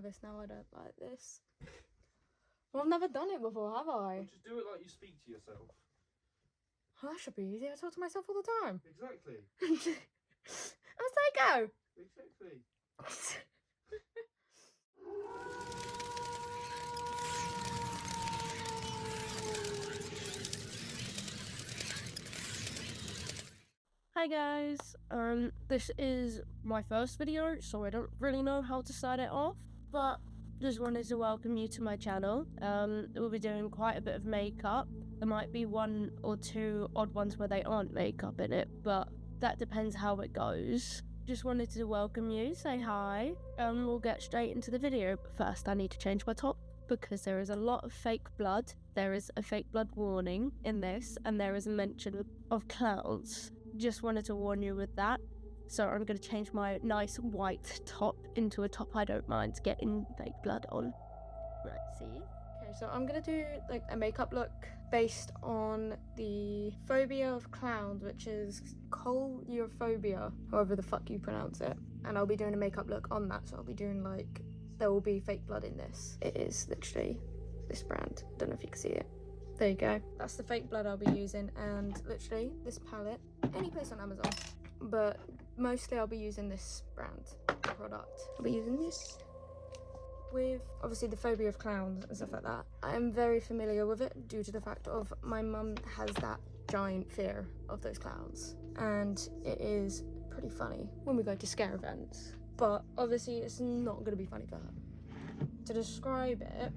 nervous now. I don't like this. Well, I've never done it before, have I? Well, just do it like you speak to yourself. Oh, that should be easy. I talk to myself all the time. Exactly. Let's take go. Exactly. Hi guys, this is my first video, so I don't really know how to start it off, but just wanted to welcome you to my channel. We'll be doing quite a bit of makeup. There might be one or two odd ones where they aren't makeup in it, but that depends how it goes. Just wanted to welcome you, say hi, and we'll get straight into the video. But first I need to change my top because there is a lot of fake blood. There is a fake blood warning in this, and there is a mention of clowns. Just wanted to warn you with that. So I'm going to change my nice white top into a top I don't mind getting fake blood on. Right, see? Okay, so I'm gonna do like a makeup look based on the phobia of clowns, which is Coulrophobia, however the fuck you pronounce it. And I'll be doing a makeup look on that, so I'll be doing like, there will be fake blood in this. It is literally this brand. Don't know if you can see it. There you go. That's the fake blood I'll be using, and literally this palette, any place on Amazon, but mostly I'll be using this brand product. I'll be using this. With obviously the phobia of clowns and stuff like that, I am very familiar with it due to the fact of my mum has that giant fear of those clowns, and it is pretty funny when we go to scare events, but obviously it's not going to be funny for her. To describe it,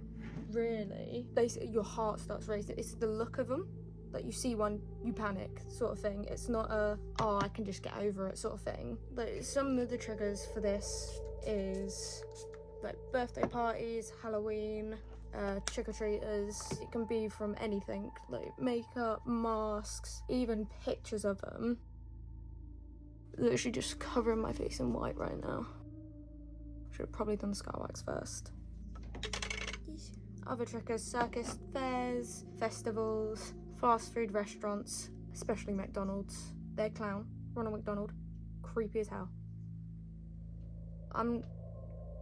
really, basically your heart starts racing. It's the look of them. Like, you see one, you panic sort of thing. It's not a, oh, I can just get over it sort of thing. Like, some of the triggers for this is like birthday parties, Halloween, trick-or-treaters. It can be from anything, like makeup, masks, even pictures of them. Literally just covering my face in white right now. Should have probably done the scar wax first. Other triggers: circus, fairs, festivals, fast food restaurants, especially McDonald's. Their clown, Ronald McDonald, creepy as hell. I'm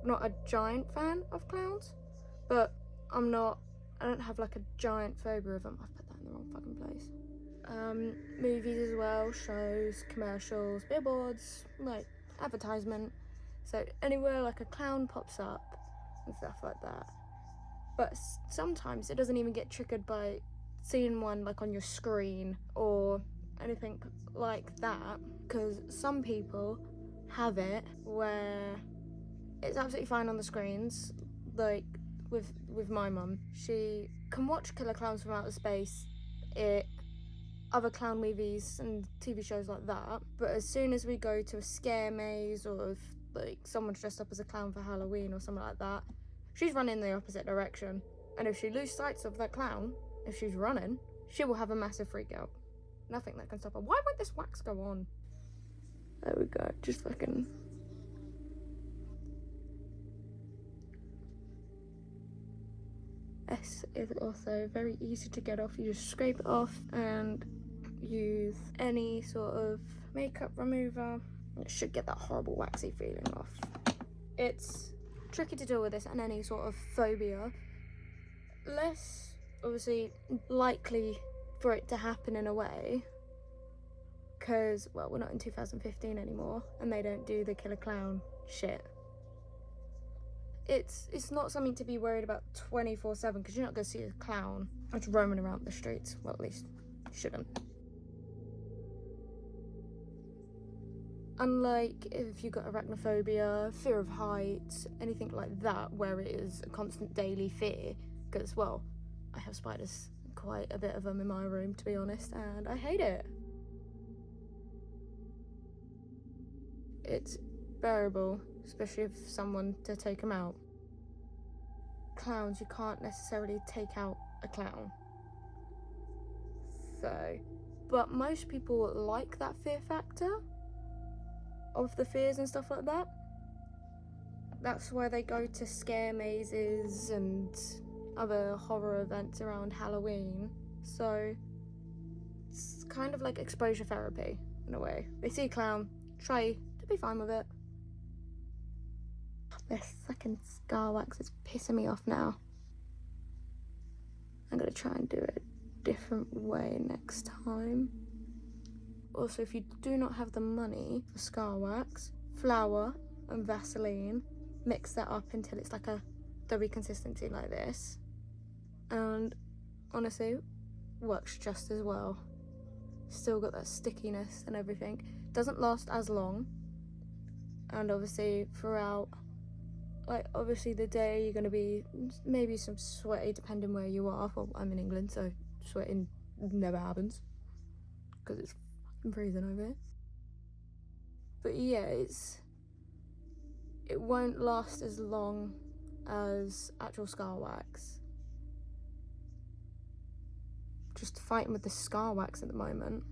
not a giant fan of clowns, but I don't have like a giant phobia of them. I've put that in the wrong fucking place. Movies as well, shows, commercials, billboards, like advertisement. So anywhere like a clown pops up and stuff like that. But sometimes it doesn't even get triggered by seeing one like on your screen or anything like that, because some people have it where it's absolutely fine on the screens. Like with my mum, she can watch Killer Clowns from Outer Space, other clown movies and TV shows like that, but as soon as we go to a scare maze, or if like someone's dressed up as a clown for Halloween or something like that, she's running the opposite direction. And if she loses sight of that clown, if she's running, she will have a massive freak out. Nothing that can stop her. Why won't this wax go on? There we go, just fucking. S is also very easy to get off. You just scrape it off and use any sort of makeup remover. It should get that horrible waxy feeling off. It's tricky to deal with this and any sort of phobia. Less, obviously, likely for it to happen in a way, because, well, we're not in 2015 anymore, and they don't do the killer clown shit. It's not something to be worried about 24/7, because you're not going to see a clown just roaming around the streets. Well, at least you shouldn't. Unlike if you've got arachnophobia, fear of heights, anything like that, where it is a constant daily fear, because, well, I have spiders, quite a bit of them in my room, to be honest, and I hate it. It's bearable, especially if someone to take them out. Clowns, you can't necessarily take out a clown. So, but most people like that fear factor of the fears and stuff like that. That's why they go to scare mazes and other horror events around Halloween. So it's kind of like exposure therapy in a way. They see a clown, try to be fine with it. This second scar wax is pissing me off now. I'm gonna try and do it a different way next time. Also, if you do not have the money for scar wax, flour and Vaseline, mix that up until it's like a doughy consistency like this. And honestly, works just as well. Still got that stickiness and everything. Doesn't last as long. And obviously throughout, like obviously the day you're gonna be maybe some sweaty depending where you are. Well, I'm in England, so sweating never happens because it's fucking freezing over here. But yeah, it won't last as long as actual scar wax. Just fighting with the scar wax at the moment.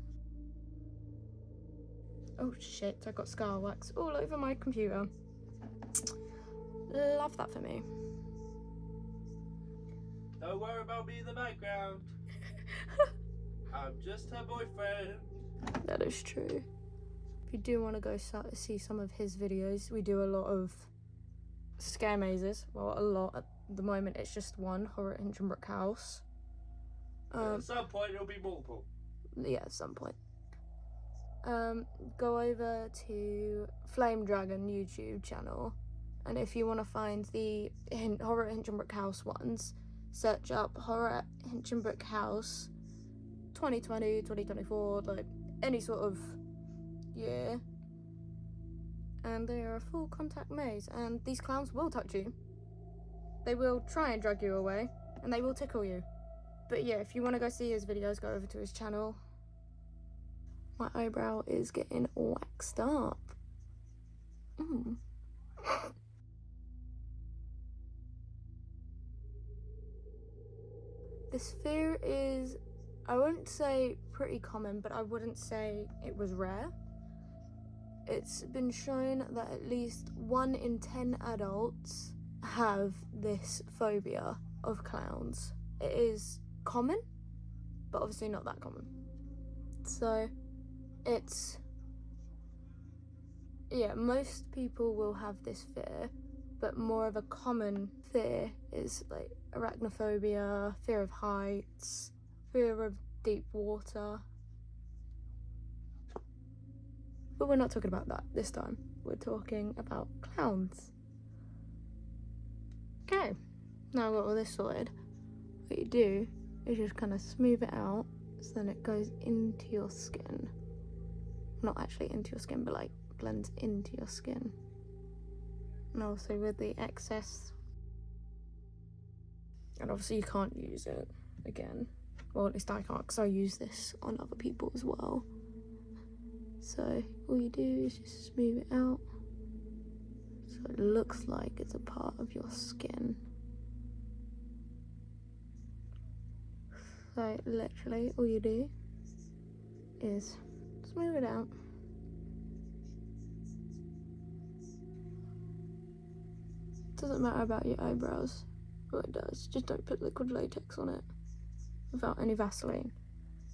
Oh shit, I got scar wax all over my computer. Love that for me. Don't worry about me in the background. I'm just her boyfriend. That is true. If you do want to go see some of his videos, we do a lot of scare mazes. Well, a lot. At the moment, it's just one, Horror at Hinchinbrook House. At some point, it'll be multiple. Yeah, at some point. Go over to Flame Dragon YouTube channel, and if you want to find the Horror at Hinchinbrook House ones, search up Horror at Hinchinbrook House 2020, 2024, like any sort of year. And they are a full contact maze, and these clowns will touch you. They will try and drag you away, and they will tickle you. But yeah, if you want to go see his videos, go over to his channel. My eyebrow is getting waxed up. This fear is, I wouldn't say pretty common, but I wouldn't say it was rare. It's been shown that at least 1 in 10 adults have this phobia of clowns. It is common, but obviously not that common. So it's, yeah, most people will have this fear, but more of a common fear is like arachnophobia, fear of heights, fear of deep water. But we're not talking about that this time. We're talking about clowns. Okay, now I've got all this sorted. What you do is just kind of smooth it out so then it goes into your skin. Not actually into your skin, but like blends into your skin. And also with the excess. And obviously you can't use it again. Well, at least I can't, because I use this on other people as well. So all you do is just smooth it out so it looks like it's a part of your skin. So literally all you do is smooth it out. Doesn't matter about your eyebrows. Well, it does. Just don't put liquid latex on it without any Vaseline,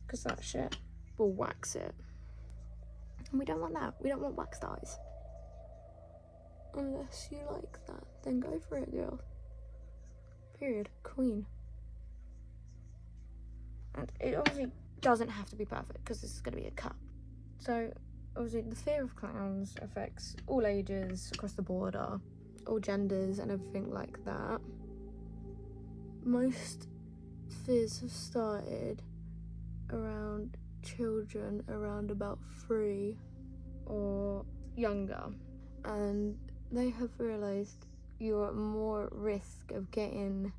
because that shit will wax it. And we don't want that. We don't want waxed eyes. Unless you like that, then go for it, girl. Period. Queen. And it obviously doesn't have to be perfect, because this is going to be a cut. So, obviously, the fear of clowns affects all ages across the border, all genders and everything like that. Most fears have started around children around about 3 or younger, and they have realised you're at more risk of getting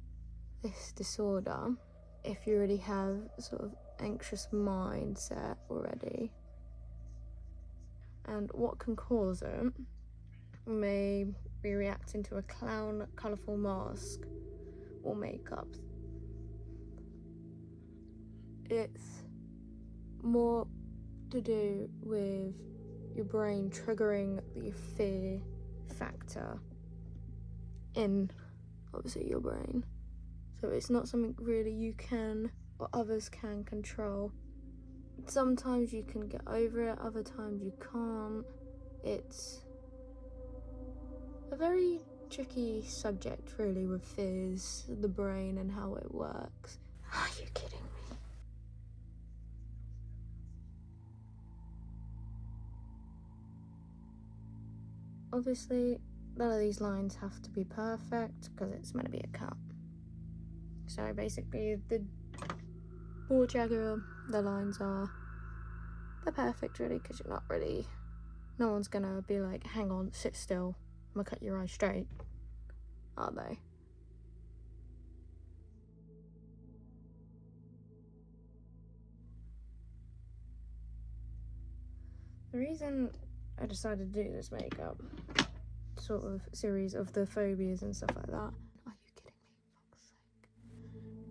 this disorder if you already have sort of anxious mindset already. And what can cause it may be reacting to a clown, colourful mask or makeup. It's more to do with your brain triggering the fear factor in, obviously, your brain. So it's not something really you can or others can control. Sometimes you can get over it, other times you can't. It's a very tricky subject really with fears, the brain and how it works. Are you kidding me? Obviously, none of these lines have to be perfect because it's meant to be a cut. So basically, the more jagged the lines are, they're perfect really, because you're not really, no one's gonna be like, hang on, sit still, I'm gonna cut your eye straight, are they? The reason I decided to do this makeup sort of series of the phobias and stuff like that, are you kidding me, fuck's sake,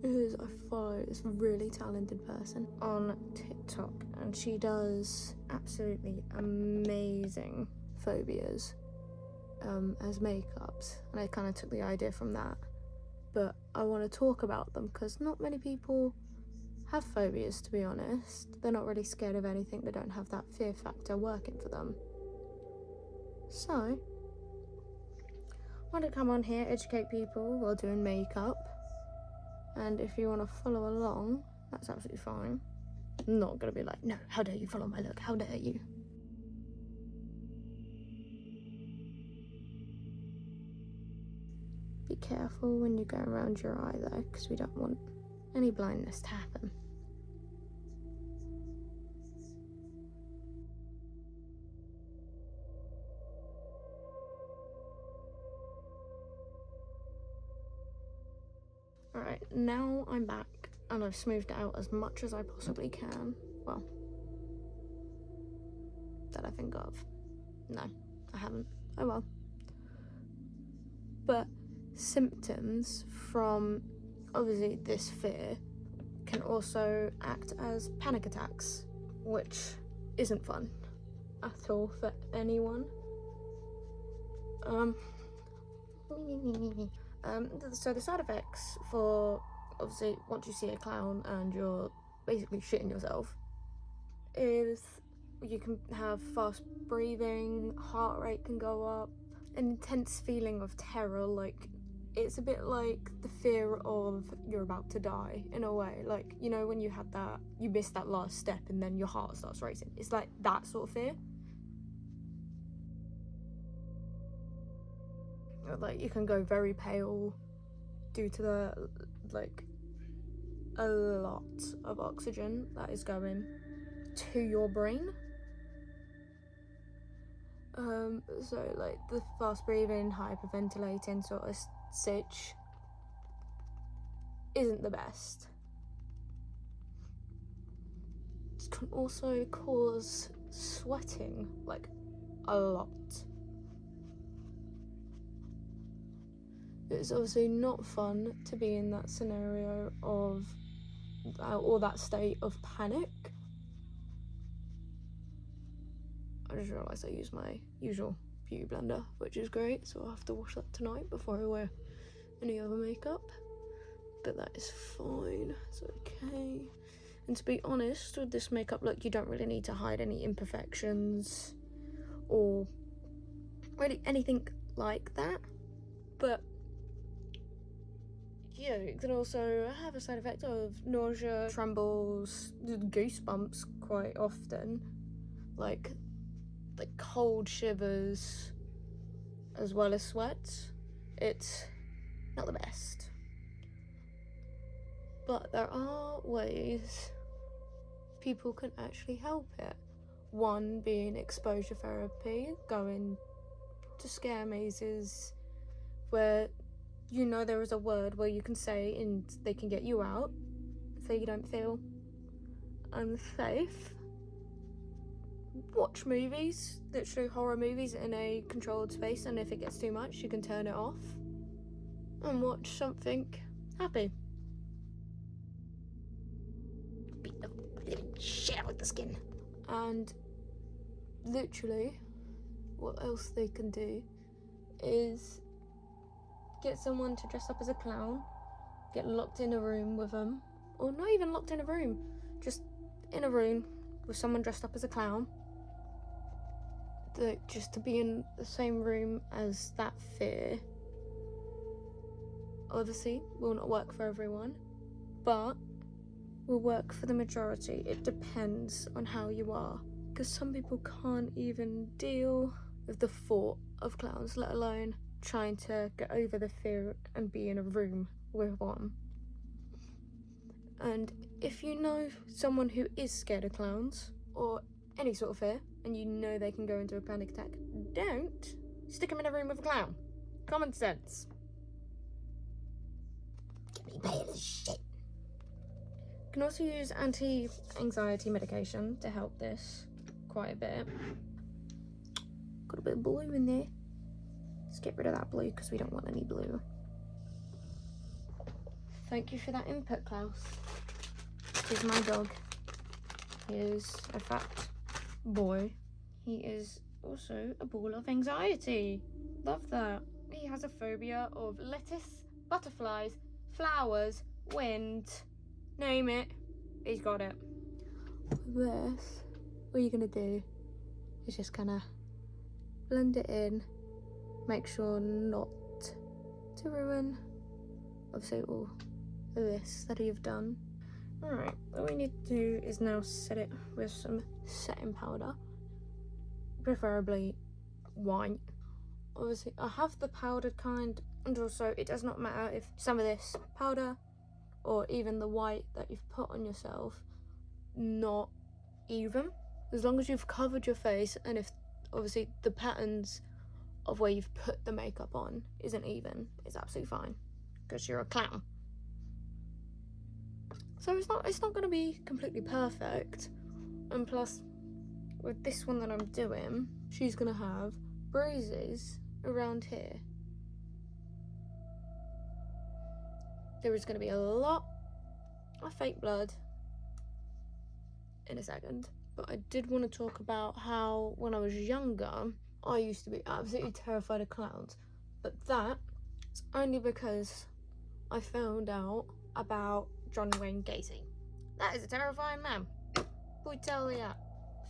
is I follow this really talented person on TikTok, and she does absolutely amazing phobias as makeups, and I kind of took the idea from that. But I want to talk about them because not many people have phobias, to be honest. They're not really scared of anything, they don't have that fear factor working for them. So I want to come on here, educate people while doing makeup, and if you want to follow along, that's absolutely fine. I'm not gonna be like, no, how dare you follow my look, how dare you. Be careful when you go around your eye though, because we don't want any blindness to happen. Alright, now I'm back and I've smoothed it out as much as I possibly can. Well, that I think of. No, I haven't. Oh well. But symptoms from obviously this fear can also act as panic attacks, which isn't fun at all for anyone. So the side effects for, obviously, once you see a clown and you're basically shitting yourself, is you can have fast breathing, heart rate can go up, an intense feeling of terror, like it's a bit like the fear of you're about to die in a way, like, you know, when you had that, you missed that last step and then your heart starts racing. It's like that sort of fear. Like you can go very pale due to the, like, a lot of oxygen that is going to your brain. So like the fast breathing, hyperventilating sort of sitch isn't the best. It can also cause sweating, like a lot. It's obviously not fun to be in that scenario of, or that state of panic. I just realised I used my usual beauty blender, which is great, so I'll have to wash that tonight before I wear any other makeup. But that is fine, it's okay. And to be honest, with this makeup look, you don't really need to hide any imperfections or really anything like that. But yeah, it can also have a side effect of nausea, trembles, goosebumps quite often, like cold shivers, as well as sweat. It's not the best. But there are ways people can actually help it. One being exposure therapy, going to scare mazes where you know there is a word where you can say and they can get you out so you don't feel unsafe. Watch movies, literally horror movies, in a controlled space, and if it gets too much you can turn it off and watch something happy. Beat the living shit out of the skin. And literally what else they can do is get someone to dress up as a clown, get locked in a room with them, or not even locked in a room, just in a room with someone dressed up as a clown, just to be in the same room as that fear, obviously will not work for everyone, but will work for the majority. It depends on how you are, because some people can't even deal with the thought of clowns, let alone trying to get over the fear and be in a room with one. And if you know someone who is scared of clowns or any sort of fear, and you know they can go into a panic attack, don't stick them in a room with a clown. Common sense. Get me pale as shit. You can also use anti-anxiety medication to help this quite a bit. Got a bit of blue in there. Let's get rid of that blue because we don't want any blue. Thank you for that input, Klaus. Here's my dog. He is a fat boy. He is also a ball of anxiety. Love that. He has a phobia of lettuce, butterflies, flowers, wind. Name it, he's got it. With this, what you're gonna do is just kind of blend it in. Make sure not to ruin, obviously, all of this that you've done. Alright, what we need to do is now set it with some setting powder, preferably white. Obviously, I have the powdered kind, and also it does not matter if some of this powder or even the white that you've put on yourself not even, as long as you've covered your face, and if obviously the patterns of where you've put the makeup on isn't even, it's absolutely fine because you're a clown. So it's not going to be completely perfect, and plus with this one that I'm doing, she's going to have bruises around here. There is going to be a lot of fake blood in a second, but I did want to talk about how when I was younger, I used to be absolutely terrified of clowns, but that's only because I found out about John Wayne Gacy. That is a terrifying man. We tell you that.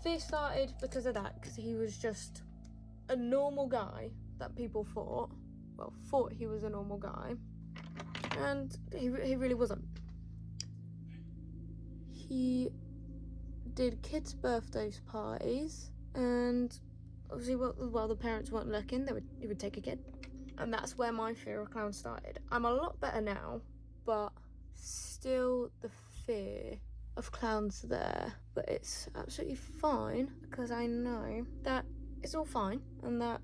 Fear started because of that, because he was just a normal guy that people thought he was a normal guy, and he really wasn't. He did kids' birthdays parties, and obviously while the parents weren't looking, he would take a kid, and that's where my fear of clowns started. I'm a lot better now, but still the fear of clowns there, but it's absolutely fine because I know that it's all fine, and that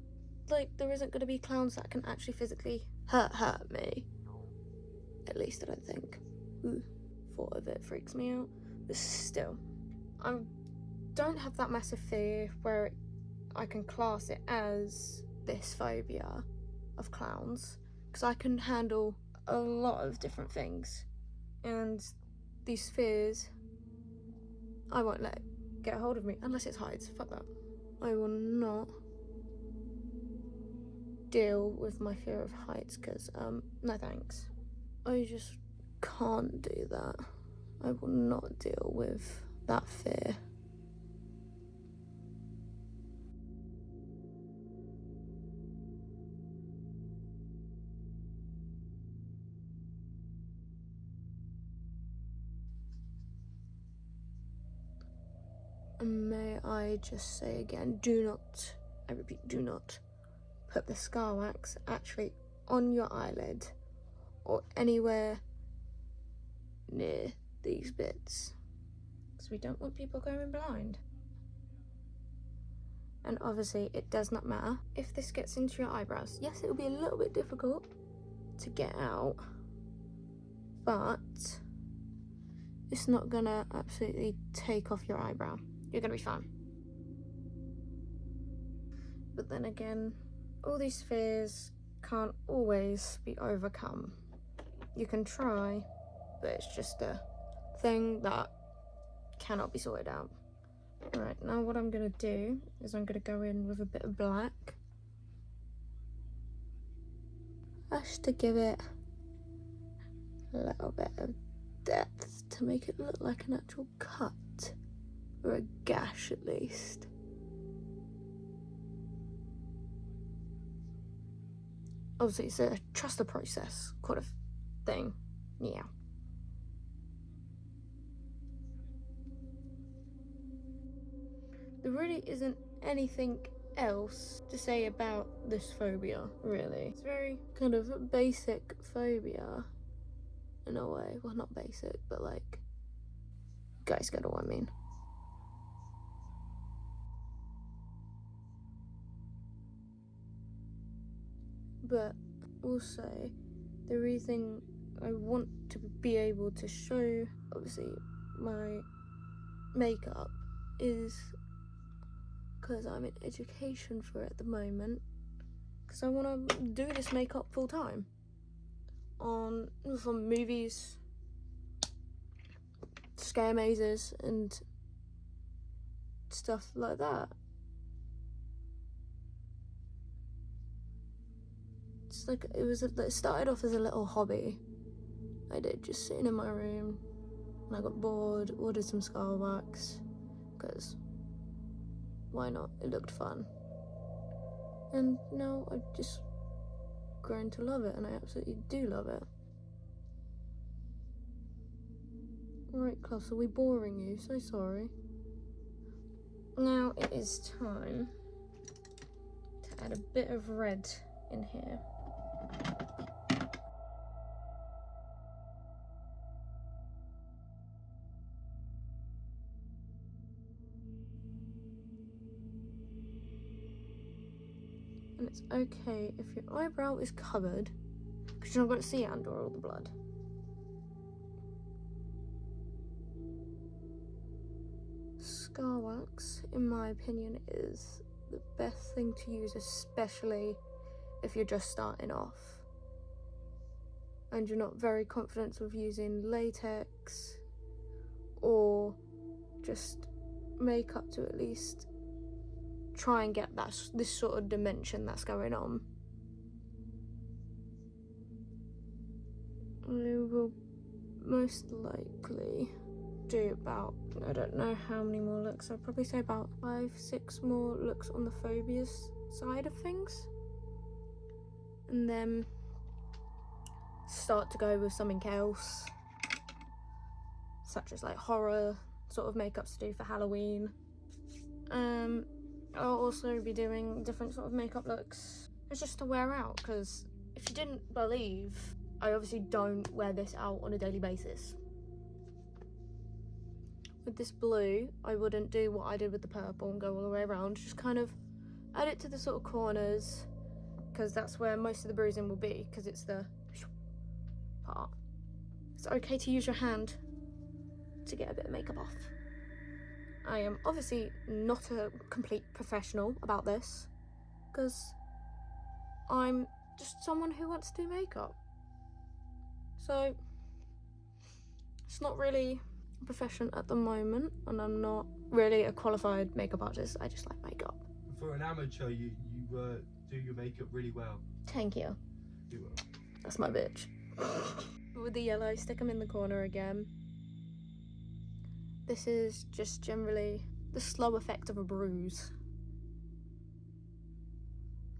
there isn't going to be clowns that can actually physically hurt me. At least I don't think. Thought of it freaks me out, but still, I don't have that massive fear where I can class it as this phobia of clowns, because I can handle a lot of different things, and these fears, I won't let it get a hold of me unless it's heights. Fuck that. I will not deal with my fear of heights because no thanks. I just can't do that. I will not deal with that fear. And may I just say again, I repeat, do not put the scar wax actually on your eyelid or anywhere near these bits, because we don't want people going blind. And obviously it does not matter if this gets into your eyebrows. Yes, it will be a little bit difficult to get out, but it's not gonna absolutely take off your eyebrow. You're gonna be fine. But then again, all these fears can't always be overcome. You can try, but it's just a thing that cannot be sorted out. Alright, now what I'm gonna do is I'm gonna go in with a bit of black, just to give it a little bit of depth to make it look like an actual cut, or a gash at least. Obviously it's a trust the process kind of thing. Yeah. There really isn't anything else to say about this phobia, really. It's very kind of basic phobia in a way. Well, not basic, but like, you guys get what I mean. But also, the reason I want to be able to show, obviously, my makeup is because I'm in education for it at the moment. Because I want to do this makeup full time for movies, scare mazes, and stuff like that. It's like it started off as a little hobby I did, just sitting in my room, and I got bored, ordered some scar wax, because why not? It looked fun. And now I've just grown to love it, and I absolutely do love it. Alright, class, are we boring you? So sorry. Now it is time to add a bit of red in here. And it's okay if your eyebrow is covered, because you're not going to see it under all the blood. Scar wax, in my opinion, is the best thing to use, especially if you're just starting off and you're not very confident with using latex or just makeup to at least try and get this sort of dimension that's going on. I will most likely do about, I don't know how many more looks, I'd probably say about 5-6 more looks on the phobias side of things, and then start to go with something else, such as like horror sort of makeups to do for Halloween. I'll also be doing different sort of makeup looks. It's just to wear out, because if you didn't believe, I obviously don't wear this out on a daily basis. With this blue, I wouldn't do what I did with the purple and go all the way around, just kind of add it to the sort of corners, because that's where most of the bruising will be, because it's the part. It's okay to use your hand to get a bit of makeup off. I am obviously not a complete professional about this, because I'm just someone who wants to do makeup. So it's not really a profession at the moment, and I'm not really a qualified makeup artist. I just like makeup. For an amateur, you do your makeup really well. Thank you. You will. That's my bitch. With the yellow, stick them in the corner again. This is just generally the slow effect of a bruise,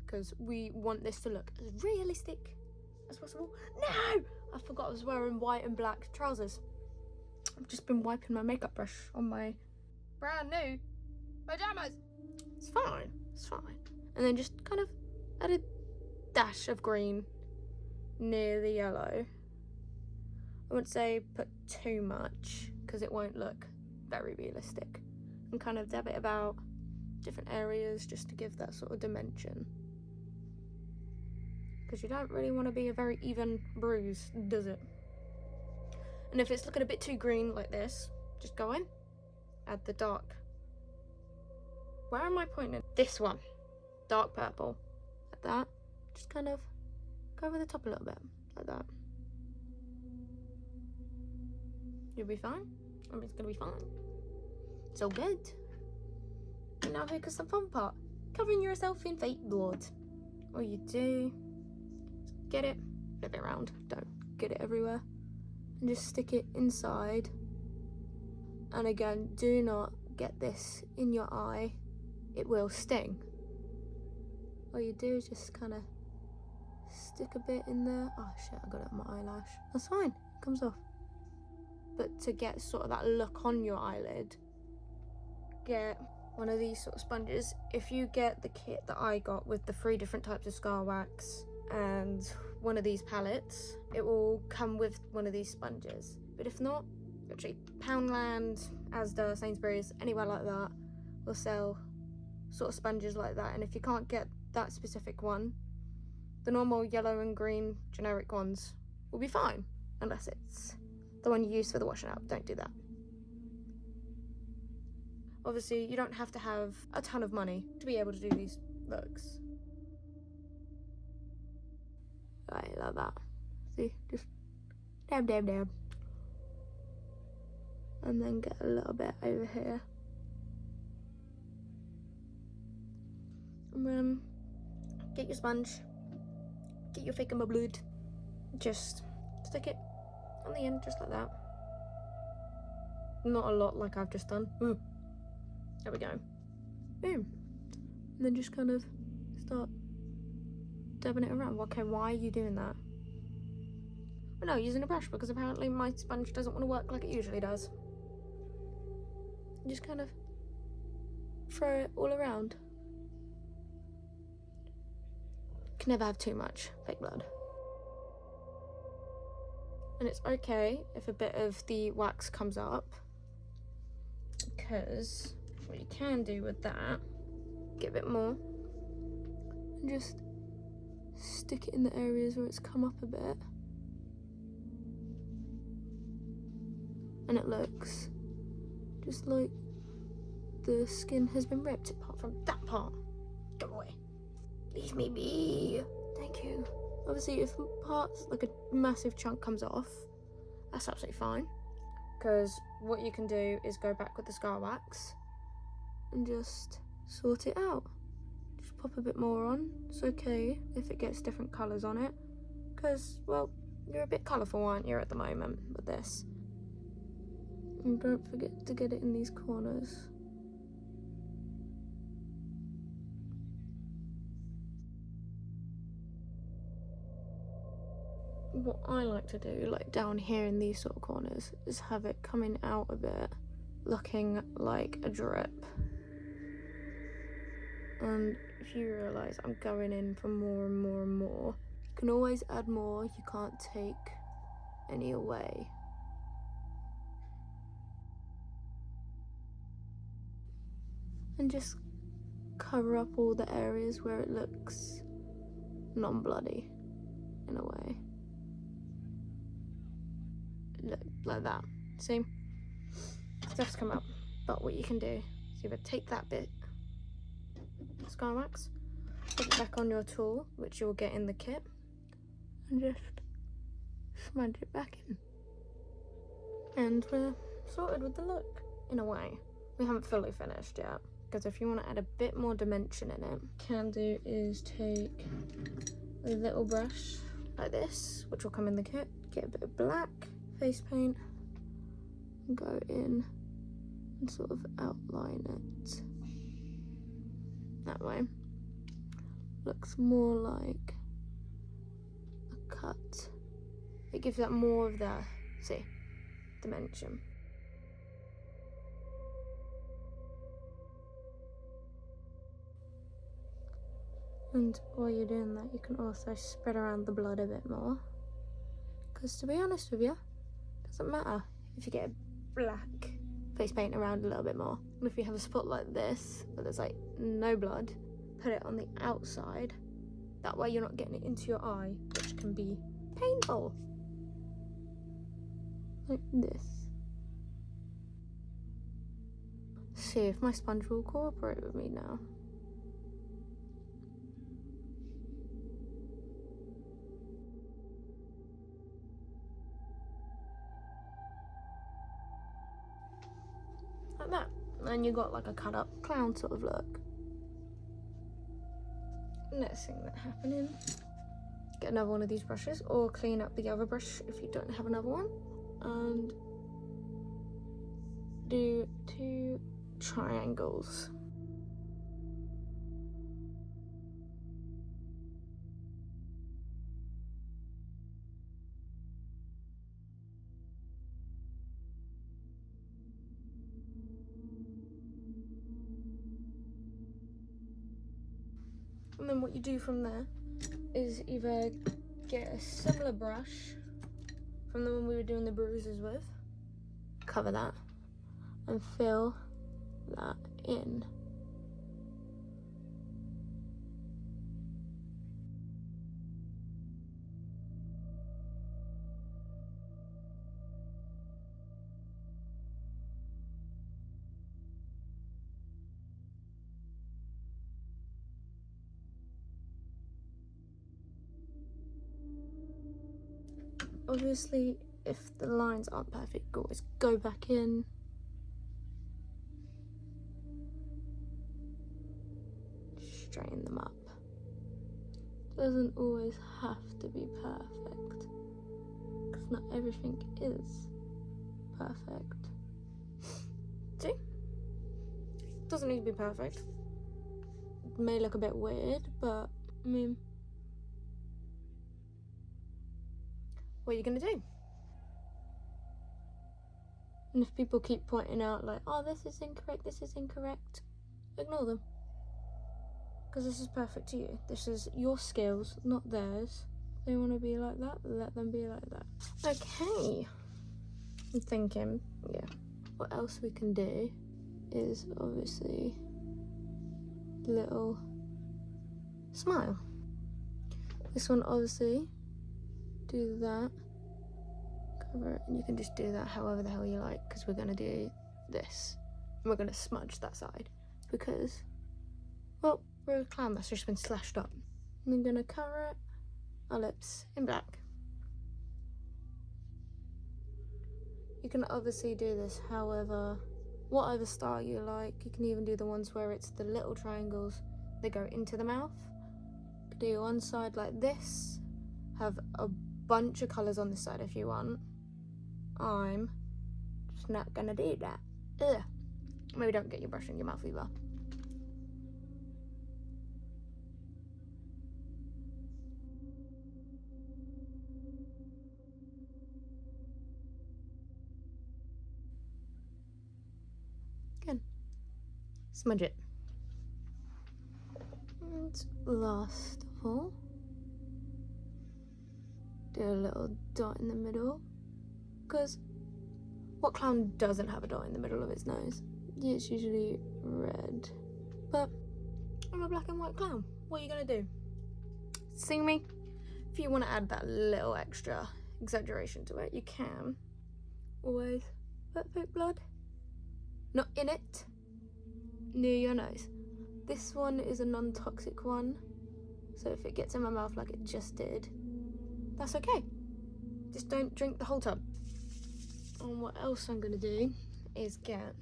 because we want this to look as realistic as possible. No! I forgot I was wearing white and black trousers. I've just been wiping my makeup brush on my brand new pajamas. It's fine, it's fine. And then just kind of add a dash of green near the yellow. I wouldn't say put too much, because it won't look very realistic. And kind of dab it about different areas just to give that sort of dimension. Because you don't really want to be a very even bruise, does it? And if it's looking a bit too green like this, just go in, add the dark. Where am I pointing? This one, dark purple, like that. Just kind of go over the top a little bit, like that. You'll be fine. I mean, it's gonna be fine. It's all good. And now here comes the fun part, covering yourself in fake blood. All you do, get it, flip it around, don't get it everywhere, and just stick it inside. And again, do not get this in your eye, it will sting. All you do is just kind of stick a bit in there. Oh shit, I got it on my eyelash. That's fine, it comes off. But to get sort of that look on your eyelid, get one of these sort of sponges. If you get the kit that I got with the 3 different types of scar wax and one of these palettes, it will come with one of these sponges. But if not, actually Poundland, Asda, Sainsbury's, anywhere like that will sell sort of sponges like that. And if you can't get that specific one, the normal yellow and green generic ones will be fine, unless it's the one you use for the washing out. Don't do that. Obviously, you don't have to have a ton of money to be able to do these looks. Right, like that. See, just dab, dab, dab. And then get a little bit over here. And then get your sponge, get your fake blood, just stick it on the end, just like that. Not a lot like I've just done. Ooh. There we go. Boom. And then just kind of start dabbing it around. Okay, why are you doing that? Well, no, using a brush because apparently my sponge doesn't want to work like it usually does. Just kind of throw it all around. Can never have too much fake blood. And it's okay if a bit of the wax comes up, because what you can do with that, get a bit more, and just stick it in the areas where it's come up a bit. And it looks just like the skin has been ripped, apart from that part. Go away. Leave me be. Thank you. Obviously, if parts, like a massive chunk comes off, that's absolutely fine. Because what you can do is go back with the scar wax and just sort it out. Just pop a bit more on. It's okay if it gets different colours on it. Because, well, you're a bit colourful, aren't you, at the moment with this? And don't forget to get it in these corners. What I like to do, like down here in these sort of corners, is have it coming out a bit, looking like a drip. And if you realise I'm going in for more and more and more, you can always add more, you can't take any away. And just cover up all the areas where it looks non-bloody, in a way. Look, like that. See? Stuff's come up. But what you can do is either take that bit, scar wax, put it back on your tool, which you'll get in the kit, and just smudge it back in. And we're sorted with the look, in a way. We haven't fully finished yet, because if you want to add a bit more dimension in it, can do is take a little brush like this, which will come in the kit, get a bit of black face paint, and go in and sort of outline it that way. Looks more like a cut. It gives that more of the, see, dimension. And while you're doing that, you can also spread around the blood a bit more. Because to be honest with you, it doesn't matter if you get black face paint around a little bit more. And if you have a spot like this, where there's like no blood, put it on the outside. That way you're not getting it into your eye, which can be painful. Like this. See if my sponge will cooperate with me now. Like that. And you got like a cut up clown sort of look. Next thing that happening, get another one of these brushes, or clean up the other brush if you don't have another one, and do 2 triangles. And then what you do from there is either get a similar brush from the one we were doing the bruises with, cover that, and fill that in. Obviously, if the lines aren't perfect, you always go back in. Straighten them up. Doesn't always have to be perfect, because not everything is perfect. See? Doesn't need to be perfect. It may look a bit weird, but I mean, what are you gonna do? And if people keep pointing out like, oh, this is incorrect, ignore them. Because this is perfect to you. This is your skills, not theirs. They want to be like that, let them be like that. Okay. I'm thinking, yeah, what else we can do is obviously little smile. This one, obviously, do that, cover it, and you can just do that however the hell you like, because we're going to do this. And we're going to smudge that side, because, well, we're a clown that's just been slashed up. And I'm going to cover it, our lips, in black. You can obviously do this however, whatever style you like. You can even do the ones where it's the little triangles that go into the mouth. You can do one side like this, have a bunch of colours on this side if you want. I'm just not gonna do that. Ugh. Maybe don't get your brush in your mouth either. Good. Smudge it. And last of all, do a little dot in the middle, because what clown doesn't have a dot in the middle of its nose? It's usually red. But I'm a black and white clown. What are you gonna do? See me? If you want to add that little extra exaggeration to it, you can. Always put fake blood, not in it, near your nose. This one is a non-toxic one, so if it gets in my mouth like it just did, that's okay. Just don't drink the whole tub. And what else I'm gonna do is get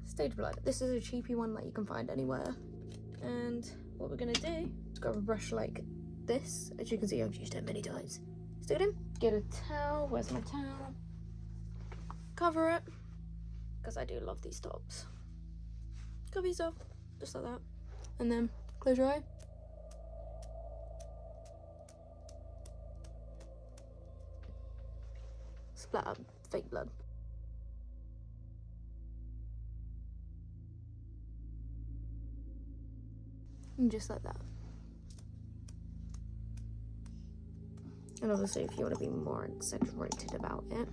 stage blood. This is a cheapy one that you can find anywhere. And what we're gonna do is grab a brush like this. As you can see, I've used it many times. Stick it in, get a towel. Where's my towel? Cover it, because I do love these tops. Cover yourself, just like that. And then close your eye. Splatter fake blood. And just like that. And obviously if you want to be more exaggerated about it,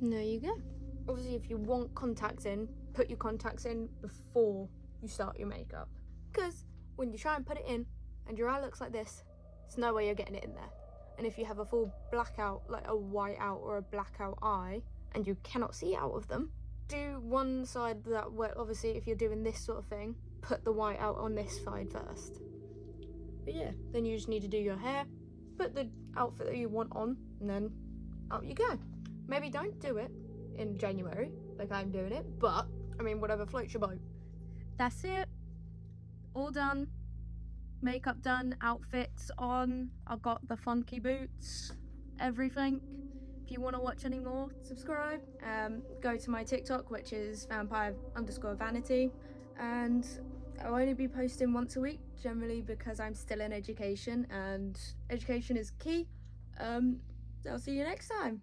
there you go. Obviously if you want contacts in, put your contacts in before you start your makeup. Because when you try and put it in and your eye looks like this, there's no way you're getting it in there. And if you have a full blackout, like a white out or a blackout eye, and you cannot see out of them, do one side that way. Obviously if you're doing this sort of thing, put the white out on this side first. But yeah, then you just need to do your hair, put the outfit that you want on, and then out you go. Maybe don't do it in January like I'm doing it, but I mean whatever floats your boat. That's it. All done. Makeup done, outfits on. I've got the funky boots, everything. If you want to watch any more, subscribe. Go to my TikTok, which is vampire_vanity. And I'll only be posting once a week, generally because I'm still in education and education is key. I'll see you next time.